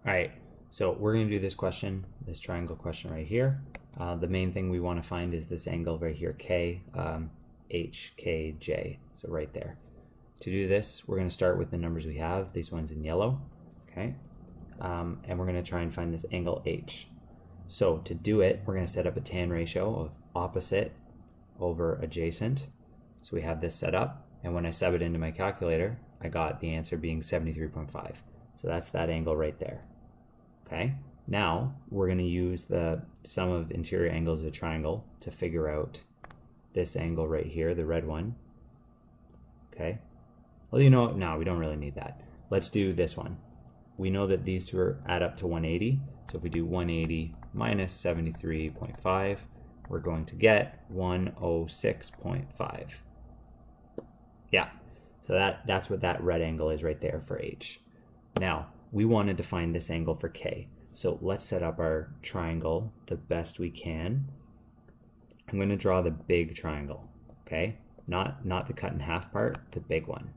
All right, so we're going to do this question, this triangle question right here. The main thing we want to find is this angle right here, K, H, K, J, so right there. To do this, we're going to start with the numbers we have, these ones in yellow, okay? And we're going to try and find this angle H. So to do it, we're going to set up a tan ratio of opposite over adjacent. So we have this set up, and when I sub it into my calculator, I got the answer being 73.5. So that's that angle right there. Okay, now we're going to use the sum of interior angles of a triangle to figure out this angle right here, the red one. Okay, well, you know, no, we don't really need that. Let's do this one. We know that these two add up to 180. So if we do 180 minus 73.5, we're going to get 106.5. Yeah, so that's what that red angle is right there for H. Now, we wanted to find this angle for K. So let's set up our triangle the best we can. I'm going to draw the big triangle, okay? Not the cut in half part, the big one.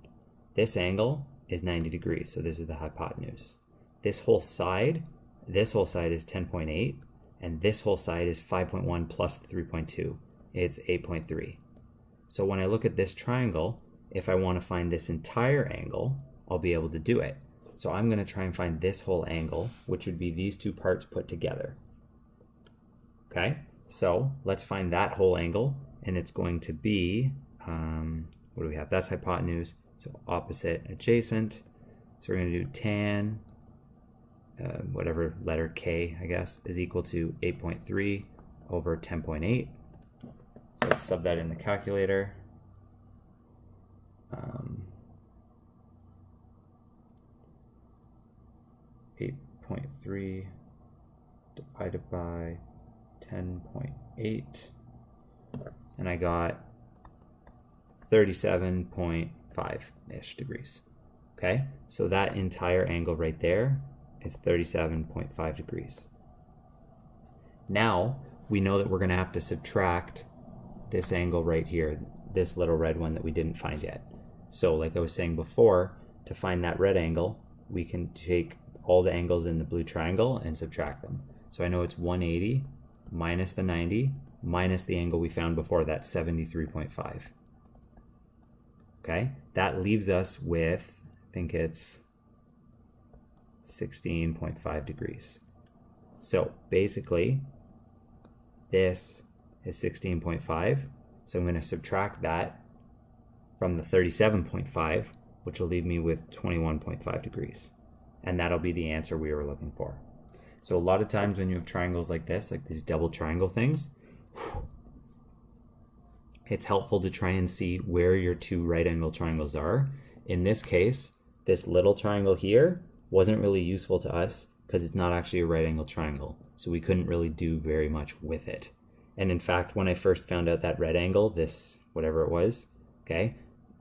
This angle is 90 degrees, so this is the hypotenuse. This whole side is 10.8, and this whole side is 5.1 plus 3.2. It's 8.3. So when I look at this triangle, if I want to find this entire angle, I'll be able to do it. So I'm going to try and find this whole angle, which would be these two parts put together. Okay, so let's find that whole angle, and it's going to be, what do we have? That's hypotenuse, so opposite adjacent. So we're going to do tan, whatever letter K, I guess, is equal to 8.3 over 10.8. So let's sub that in the calculator. 8.3 divided by 10.8, and I got 37.5-ish degrees. Okay, so that entire angle right there is 37.5 degrees. Now we know that we're going to have to subtract this angle right here, this little red one that we didn't find yet. So like I was saying before, to find that red angle, we can take all the angles in the blue triangle and subtract them. So I know it's 180 minus the 90 minus the angle we found before, that's 73.5. Okay, that leaves us with, I think it's 16.5 degrees. So basically, this is 16.5. So I'm going to subtract that from the 37.5, which will leave me with 21.5 degrees. And that'll be the answer we were looking for. So a lot of times when you have triangles like this, like these double triangle things, it's helpful to try and see where your two right angle triangles are. In this case, this little triangle here wasn't really useful to us because it's not actually a right angle triangle. So we couldn't really do very much with it. And in fact, when I first found out that red angle, this, whatever it was, okay,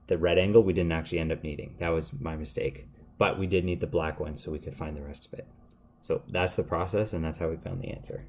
the red angle we didn't actually end up needing. That was my mistake. But we did need the black one so we could find the rest of it. So that's the process, and that's how we found the answer.